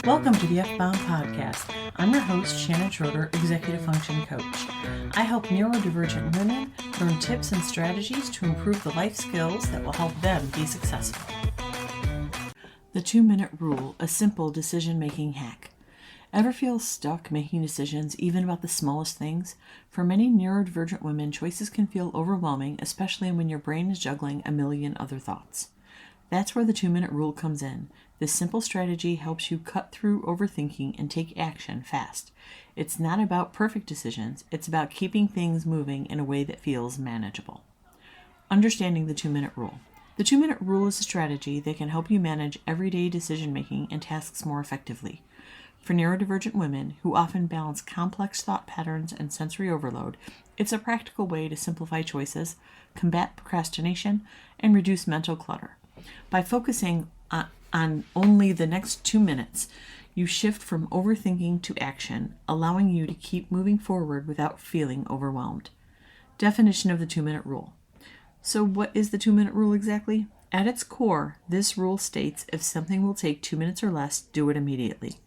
Welcome to the F-Bound Podcast. I'm your host, Shannon Schroeder, Executive Function Coach. I help neurodivergent women learn tips and strategies to improve the life skills that will help them be successful. The 2-minute rule, a simple decision-making hack. Ever feel stuck making decisions even about the smallest things? For many neurodivergent women, choices can feel overwhelming, especially when your brain is juggling a million other thoughts. That's where the 2-minute rule comes in. This simple strategy helps you cut through overthinking and take action fast. It's not about perfect decisions, it's about keeping things moving in a way that feels manageable. Understanding the 2-minute rule. The 2-minute rule is a strategy that can help you manage everyday decision-making and tasks more effectively. For neurodivergent women, who often balance complex thought patterns and sensory overload, it's a practical way to simplify choices, combat procrastination, and reduce mental clutter. By focusing on only the next 2 minutes, you shift from overthinking to action, allowing you to keep moving forward without feeling overwhelmed. Definition of the 2-minute rule. So what is the 2-minute rule exactly? At its core, this rule states if something will take 2 minutes or less, do it immediately.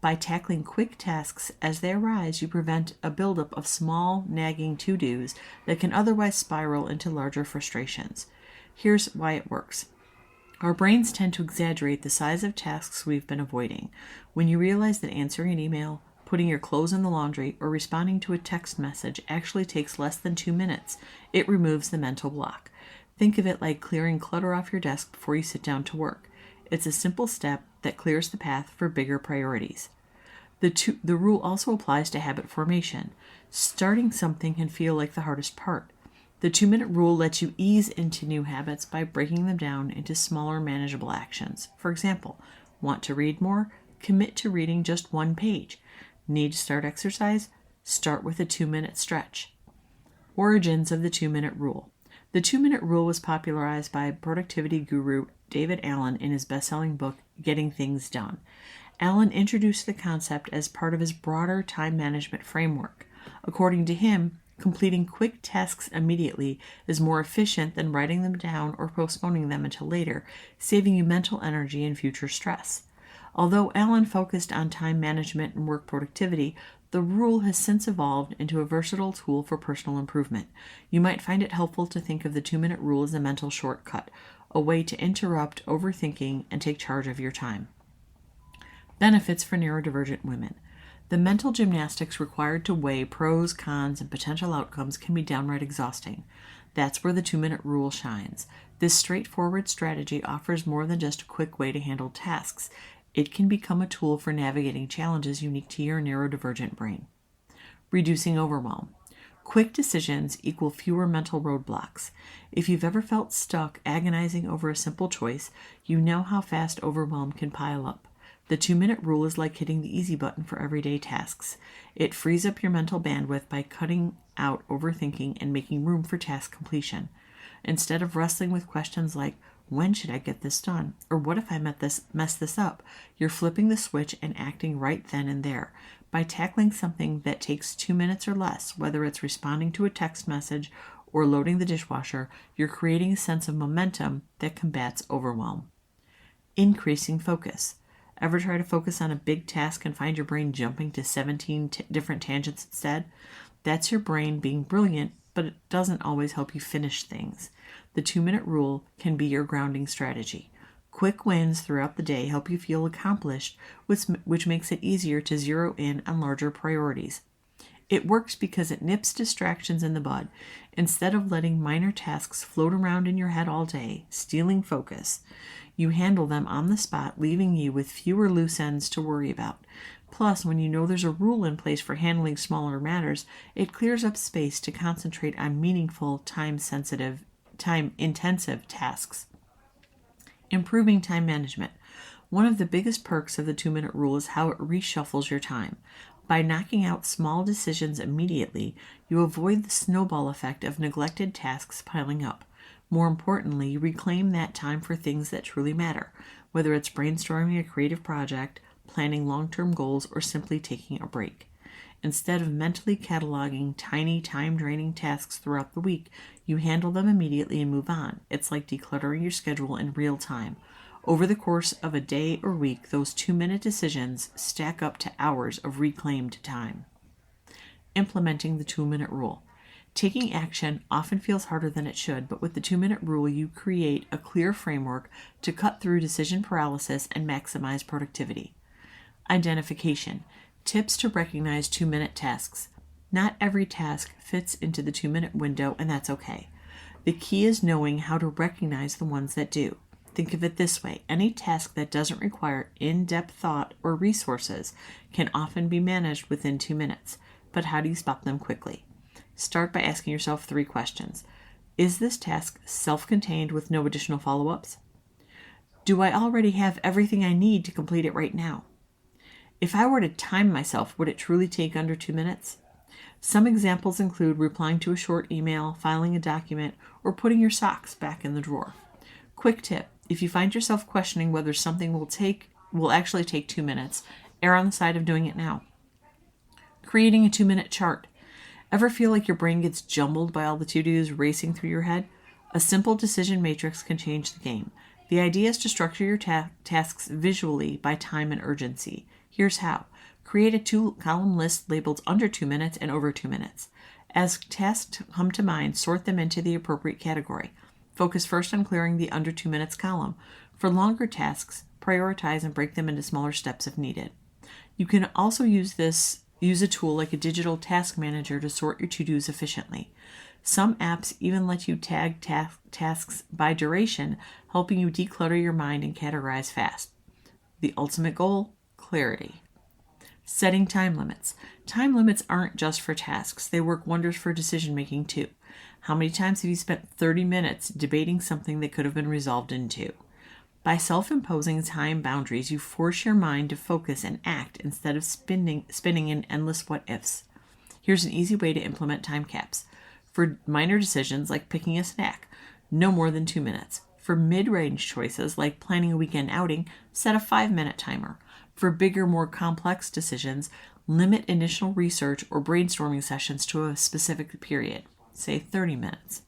By tackling quick tasks as they arise, you prevent a buildup of small, nagging to-dos that can otherwise spiral into larger frustrations. Here's why it works. Our brains tend to exaggerate the size of tasks we've been avoiding. When you realize that answering an email, putting your clothes in the laundry, or responding to a text message actually takes less than 2 minutes, it removes the mental block. Think of it like clearing clutter off your desk before you sit down to work. It's a simple step that clears the path for bigger priorities. The rule also applies to habit formation. Starting something can feel like the hardest part. The 2-minute rule lets you ease into new habits by breaking them down into smaller, manageable actions. For example, want to read more? Commit to reading just 1 page. Need to start exercise? Start with a 2-minute stretch. Origins of the 2-minute rule. The 2-minute rule was popularized by productivity guru David Allen in his best-selling book, Getting Things Done. Allen introduced the concept as part of his broader time management framework. According to him, completing quick tasks immediately is more efficient than writing them down or postponing them until later, saving you mental energy and future stress. Although Allen focused on time management and work productivity, the rule has since evolved into a versatile tool for personal improvement. You might find it helpful to think of the 2-minute rule as a mental shortcut, a way to interrupt overthinking and take charge of your time. Benefits for neurodivergent women. The mental gymnastics required to weigh pros, cons, and potential outcomes can be downright exhausting. That's where the 2-minute rule shines. This straightforward strategy offers more than just a quick way to handle tasks. It can become a tool for navigating challenges unique to your neurodivergent brain. Reducing overwhelm. Quick decisions equal fewer mental roadblocks. If you've ever felt stuck agonizing over a simple choice, you know how fast overwhelm can pile up. The 2-minute rule is like hitting the easy button for everyday tasks. It frees up your mental bandwidth by cutting out overthinking and making room for task completion. Instead of wrestling with questions like, when should I get this done? Or what if I mess this up? You're flipping the switch and acting right then and there. By tackling something that takes 2 minutes or less, whether it's responding to a text message or loading the dishwasher, you're creating a sense of momentum that combats overwhelm. Increasing focus. Ever try to focus on a big task and find your brain jumping to 17 different tangents instead? That's your brain being brilliant, but it doesn't always help you finish things. The 2-minute rule can be your grounding strategy. Quick wins throughout the day help you feel accomplished, which makes it easier to zero in on larger priorities. It works because it nips distractions in the bud. Instead of letting minor tasks float around in your head all day, stealing focus, you handle them on the spot, leaving you with fewer loose ends to worry about. Plus, when you know there's a rule in place for handling smaller matters, it clears up space to concentrate on meaningful, time-intensive tasks. Improving time management. One of the biggest perks of the 2-minute rule is how it reshuffles your time. By knocking out small decisions immediately, you avoid the snowball effect of neglected tasks piling up. More importantly, you reclaim that time for things that truly matter, whether it's brainstorming a creative project, planning long-term goals, or simply taking a break. Instead of mentally cataloging tiny, time-draining tasks throughout the week, you handle them immediately and move on. It's like decluttering your schedule in real time. Over the course of a day or week, those 2-minute decisions stack up to hours of reclaimed time. Implementing the 2-minute rule. Taking action often feels harder than it should, but with the 2-minute rule, you create a clear framework to cut through decision paralysis and maximize productivity. Identification. Tips to recognize 2-minute tasks. Not every task fits into the 2-minute window, and that's okay. The key is knowing how to recognize the ones that do. Think of it this way. Any task that doesn't require in-depth thought or resources can often be managed within 2 minutes. But how do you spot them quickly? Start by asking yourself 3 questions. Is this task self-contained with no additional follow-ups? Do I already have everything I need to complete it right now? If I were to time myself, would it truly take under 2 minutes? Some examples include replying to a short email, filing a document, or putting your socks back in the drawer. Quick tip. If you find yourself questioning whether something will actually take 2 minutes, err on the side of doing it now. Creating a 2-minute chart. Ever feel like your brain gets jumbled by all the to-dos racing through your head? A simple decision matrix can change the game. The idea is to structure your tasks visually by time and urgency. Here's how. Create a 2-column list labeled under 2 minutes and over 2 minutes. As tasks come to mind, sort them into the appropriate category. Focus first on clearing the under 2 minutes column. For longer tasks, prioritize and break them into smaller steps if needed. You can also use a tool like a digital task manager to sort your to-dos efficiently. Some apps even let you tag tasks by duration, helping you declutter your mind and categorize fast. The ultimate goal? Clarity. Setting time limits. Time limits aren't just for tasks. They work wonders for decision-making too. How many times have you spent 30 minutes debating something that could have been resolved in 2? By self-imposing time boundaries, you force your mind to focus and act instead of spinning in endless what-ifs. Here's an easy way to implement time caps. For minor decisions like picking a snack, no more than 2 minutes. For mid-range choices like planning a weekend outing, set a 5-minute timer. For bigger, more complex decisions, limit initial research or brainstorming sessions to a specific period, say 30 minutes.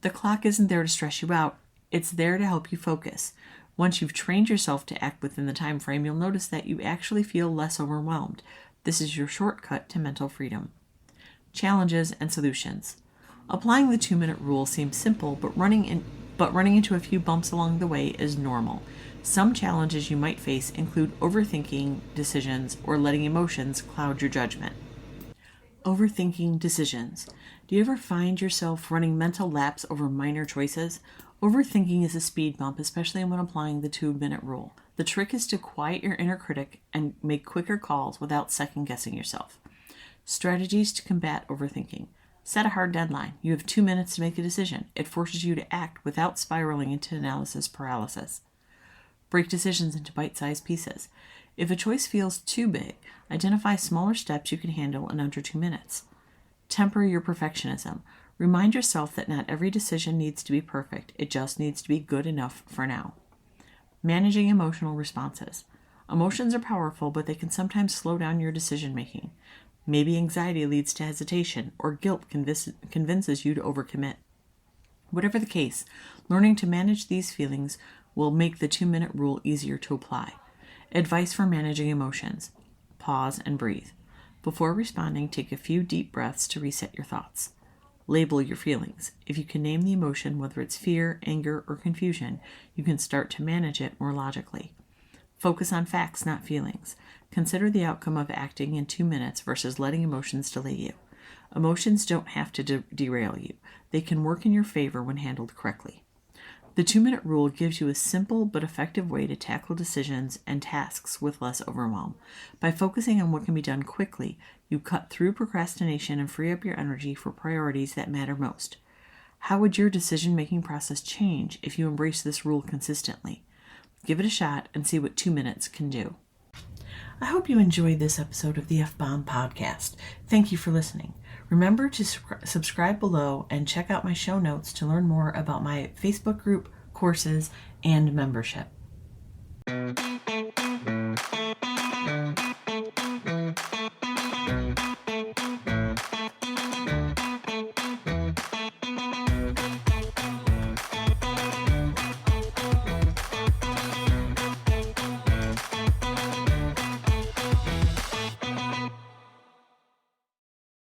The clock isn't there to stress you out. It's there to help you focus. Once you've trained yourself to act within the time frame, you'll notice that you actually feel less overwhelmed. This is your shortcut to mental freedom. Challenges and solutions. Applying the 2-minute rule seems simple, but running into a few bumps along the way is normal. Some challenges you might face include overthinking decisions or letting emotions cloud your judgment. Overthinking decisions. Do you ever find yourself running mental laps over minor choices? Overthinking is a speed bump, especially when applying the 2-minute rule. The trick is to quiet your inner critic and make quicker calls without second-guessing yourself. Strategies to combat overthinking. Set a hard deadline. You have 2 minutes to make a decision. It forces you to act without spiraling into analysis paralysis. Break decisions into bite-sized pieces. If a choice feels too big, identify smaller steps you can handle in under 2 minutes. Temper your perfectionism. Remind yourself that not every decision needs to be perfect. It just needs to be good enough for now. Managing emotional responses. Emotions are powerful, but they can sometimes slow down your decision-making. Maybe anxiety leads to hesitation, or guilt convinces you to overcommit. Whatever the case, learning to manage these feelings will make the 2-minute rule easier to apply. Advice for managing emotions. Pause and breathe. Before responding, take a few deep breaths to reset your thoughts. Label your feelings. If you can name the emotion, whether it's fear, anger, or confusion, you can start to manage it more logically. Focus on facts, not feelings. Consider the outcome of acting in 2 minutes versus letting emotions delay you. Emotions don't have to derail you. They can work in your favor when handled correctly. The 2-minute rule gives you a simple but effective way to tackle decisions and tasks with less overwhelm. By focusing on what can be done quickly, you cut through procrastination and free up your energy for priorities that matter most. How would your decision-making process change if you embrace this rule consistently? Give it a shot and see what 2 minutes can do. I hope you enjoyed this episode of the F-Bomb Podcast. Thank you for listening. Remember to subscribe below and check out my show notes to learn more about my Facebook group, courses, and membership.